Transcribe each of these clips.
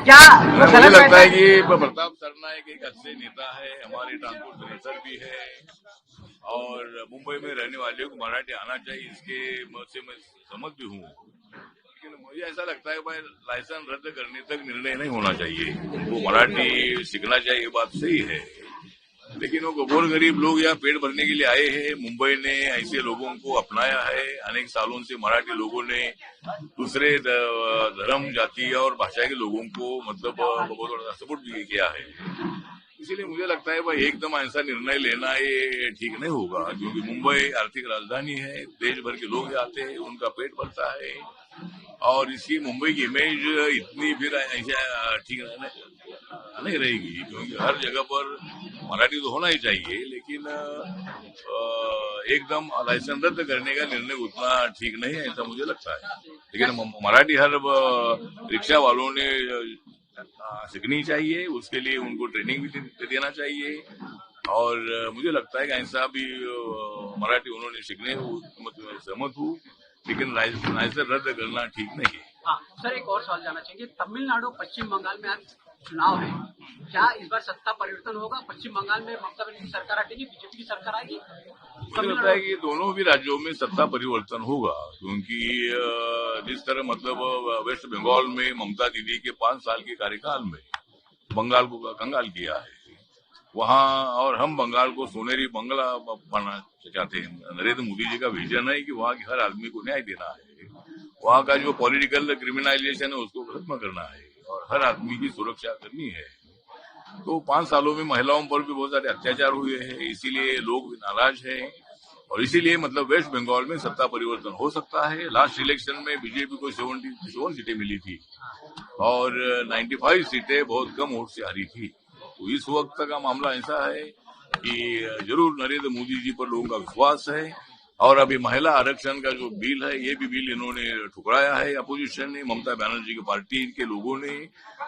क्या मुझे लगता है कि प्रताप सरनाईक एक अच्छे नेता है, हमारे ट्रांसपोर्ट मिनिस्टर भी है और मुंबई में रहने वाले को मराठी आना चाहिए, इसके मत से मैं सहमत भी हूँ। लेकिन मुझे ऐसा लगता है भाई लाइसेंस रद्द करने तक निर्णय नहीं होना चाहिए, उनको मराठी सीखना चाहिए, ये बात सही है। लेकिन वो बहुत गरीब लोग यहाँ पेट भरने के लिए आए हैं। मुंबई ने ऐसे लोगों को अपनाया है। अनेक सालों से मराठी लोगों ने दूसरे धर्म, जाति और भाषा के लोगों को मतलब बहुत बड़ा सपोर्ट भी किया है। इसीलिए मुझे लगता है भाई एकदम ऐसा निर्णय लेना ये ठीक नहीं होगा, क्योंकि मुंबई आर्थिक राजधानी है, देश भर के लोग आते हैं, उनका पेट भरता है और इसकी मुंबई की इमेज इतनी फिर ऐसा ठीक नहीं रहेगी, क्योंकि हर जगह पर मराठी तो होना ही चाहिए, लेकिन एकदम लाइसेंस रद्द करने का निर्णय उतना ठीक नहीं है, ऐसा मुझे लगता है। लेकिन मराठी हर रिक्शा वालों ने सीखनी चाहिए, उसके लिए उनको ट्रेनिंग भी देना चाहिए और मुझे लगता है कि ऐसा भी मराठी उन्होंने सीखने सहमत हूँ, लेकिन लाइसेंस रद्द करना ठीक नहीं है। हाँ सर, एक और सवाल जानना चाहेंगे। तमिलनाडु पश्चिम बंगाल में आज चुनाव है, क्या इस बार सत्ता परिवर्तन होगा? पश्चिम बंगाल में ममता बनर्जी की सरकार हटेगी, बीजेपी की सरकार आएगी? मुझे लगता है कि दोनों भी राज्यों में सत्ता परिवर्तन होगा, क्योंकि जिस तरह मतलब वेस्ट बंगाल में ममता दीदी के 5 साल के कार्यकाल में बंगाल को कंगाल किया है वहां, और हम बंगाल को सोनेरी बंगला बनाना चाहते हैं। नरेंद्र मोदी जी का विजन है कि वहां के हर आदमी को न्याय देना है, वहां का जो पॉलिटिकल क्रिमिनलाइजेशन है उसको खत्म करना है और हर आदमी की सुरक्षा करनी है। तो 5 सालों में महिलाओं पर भी बहुत सारे अत्याचार हुए हैं, इसीलिए लोग नाराज हैं और इसीलिए मतलब वेस्ट बंगाल में सत्ता परिवर्तन हो सकता है। लास्ट इलेक्शन में बीजेपी को 77 सीटें मिली थी और 95 सीटें बहुत कम वोट से हारी थी। तो इस वक्त का मामला ऐसा है कि जरूर नरेंद्र मोदी जी पर लोगों का विश्वास है और अभी महिला आरक्षण का जो बिल है ये भी बिल इन्होंने ठुकराया है। अपोजिशन ने, ममता बनर्जी की पार्टी के लोगों ने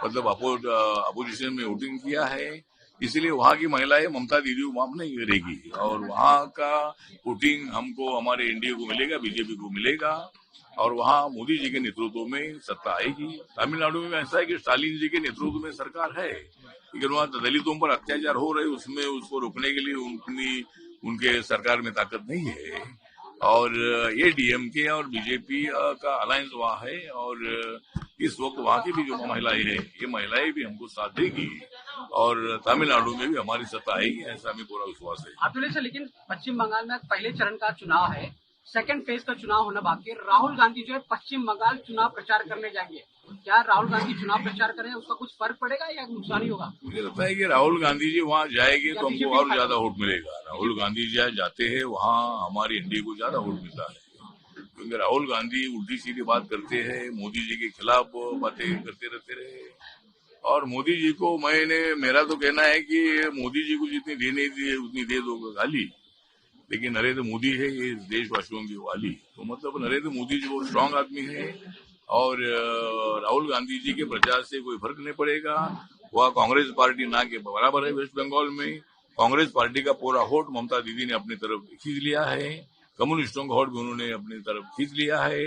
मतलब अपोजिशन में वोटिंग किया है, इसलिए वहां की महिलाएं ममता दीदी को माफ नहीं करेगी और वहां का वोटिंग हमको हमारे एनडीए को मिलेगा, बीजेपी को मिलेगा और वहां मोदी जी के नेतृत्व में सत्ता आएगी। तमिलनाडु में ऐसा है कि स्टालिन जी के नेतृत्व में सरकार है, लेकिन वहां दलितों पर अत्याचार हो रहे, उसमें उसको रोकने के लिए उनके सरकार में ताकत नहीं है और ये डीएमके और बीजेपी का अलायंस वहां है और इस वक्त वहां की भी जो महिलाएं हैं, ये महिलाएं भी हमको साथ देगी और तमिलनाडु में भी हमारी सत्ता आएगी, ऐसा हमें पूरा विश्वास है। अतुल सर, लेकिन पश्चिम बंगाल में पहले चरण का चुनाव है, सेकंड फेज का चुनाव होना बाकी है। राहुल गांधी जो है पश्चिम बंगाल चुनाव प्रचार करने जाएंगे, क्या राहुल गांधी चुनाव प्रचार करें उसका कुछ फर्क पड़ेगा या नुकसान ही होगा? मुझे लगता है कि राहुल गांधी जी वहां जाएंगे तो हमको और ज्यादा वोट मिलेगा। राहुल गांधी जी जाते हैं वहां हमारी एनडीए को ज्यादा वोट मिलता है, क्योंकि राहुल गांधी उल्टी सीधी बात करते हैं, मोदी जी के खिलाफ बातें करते रहते रहे और मोदी जी को मेरा तो कहना है कि मोदी जी को जितनी देने दी उतनी दे दो गाली, लेकिन नरेंद्र मोदी है ये देशवासियों की वाली। तो मतलब नरेंद्र मोदी जी वो स्ट्रांग आदमी है और राहुल गांधी जी के प्रचार से कोई फर्क नहीं पड़ेगा। वह कांग्रेस पार्टी ना के बराबर है वेस्ट बंगाल में। कांग्रेस पार्टी का पूरा वोट ममता दीदी ने अपनी तरफ खींच लिया है, कम्युनिस्टों का वोट भी उन्होंने अपनी तरफ खींच लिया है,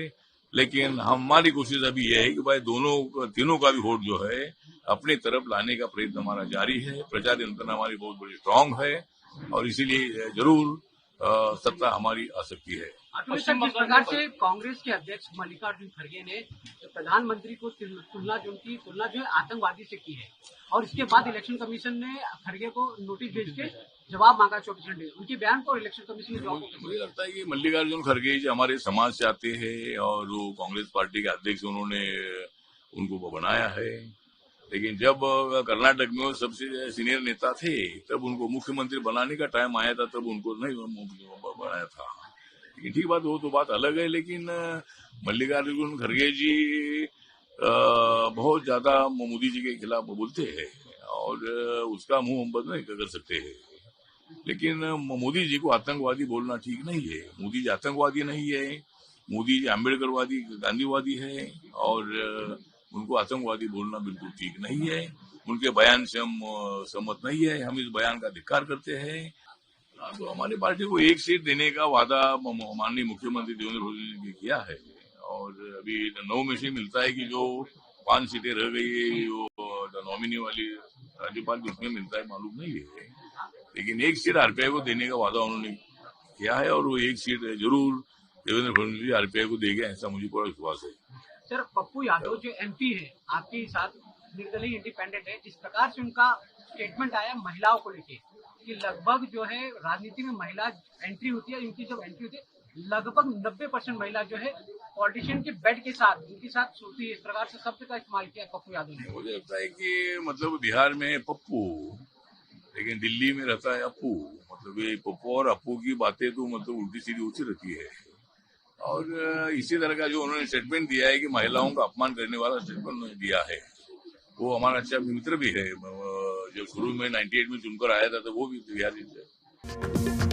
लेकिन हमारी कोशिश अभी यह है कि भाई दोनों तीनों का भी वोट जो है अपनी तरफ लाने का प्रयत्न हमारा जारी है। प्रचार यंत्रणा हमारी बहुत बड़ी स्ट्रांग है और इसीलिए जरूर सत्ता हमारी आ सकती है। पश्चिम जिस प्रकार से कांग्रेस के अध्यक्ष मल्लिकार्जुन खड़गे ने प्रधानमंत्री को तुलना जो है आतंकवादी से की है और इसके बाद इलेक्शन कमीशन ने खड़गे को नोटिस भेज के जवाब मांगा 24 घंटे, उनके बयान को इलेक्शन कमीशन ने जवाब। मुझे लगता है कि मल्लिकार्जुन खड़गे जी हमारे समाज से आते हैं और वो कांग्रेस पार्टी के अध्यक्ष उन्होंने उनको बनाया है, लेकिन जब कर्नाटक में वो सबसे सीनियर नेता थे तब उनको मुख्यमंत्री बनाने का टाइम आया था, तब उनको नहीं बनाया था। लेकिन ठीक बात, वो तो बात अलग है, लेकिन मल्लिकार्जुन खड़गे जी बहुत ज्यादा मोदी जी के खिलाफ बोलते हैं और उसका मुंह हम बंद नहीं कर सकते हैं, लेकिन मोदी जी को आतंकवादी बोलना ठीक नहीं है। मोदी जी आतंकवादी नहीं है, मोदी जी अम्बेडकरवादी गांधीवादी है और उनको आतंकवादी बोलना बिल्कुल ठीक नहीं है। उनके बयान से हम सहमत नहीं है, हम इस बयान का धिक्कार करते हैं। तो हमारी पार्टी को एक सीट देने का वादा माननीय मुख्यमंत्री देवेंद्र फडणवीस ने किया है और अभी 9 में से मिलता है कि जो 5 सीटें रह गई वो नॉमिनी वाली, राज्यपाल किसमें मिलता है मालूम नहीं है, लेकिन एक सीट आरपीआई को देने का वादा उन्होंने किया है और वो एक सीट जरूर देवेंद्र फडणवीस जी आरपीआई को देंगे, ऐसा मुझे पूरा विश्वास है। सर, पप्पू यादव जो एमपी है आपके साथ निर्दलीय इंडिपेंडेंट है, जिस प्रकार से उनका स्टेटमेंट आया महिलाओं को लेके कि लगभग जो है राजनीति में महिला एंट्री होती है, इनकी जब एंट्री होती है लगभग 90% महिला जो है पॉलिटिशियन के बेड के साथ उनके साथ सोती है, इस प्रकार से शब्द का इस्तेमाल किया पप्पू यादव ने। मुझे लगता है कि मतलब बिहार में है पप्पू, लेकिन दिल्ली में रहता है अपू, मतलब ये पप्पू और अपू की बातें तो मतलब उल्टी सीधी होती रहती है। और इसी तरह का जो उन्होंने स्टेटमेंट दिया है कि महिलाओं का अपमान करने वाला स्टेटमेंट उन्होंने दिया है, वो हमारा अच्छा मित्र भी है, जब शुरू में 98 में चुनकर आया था तो वो भी बिहारी थे।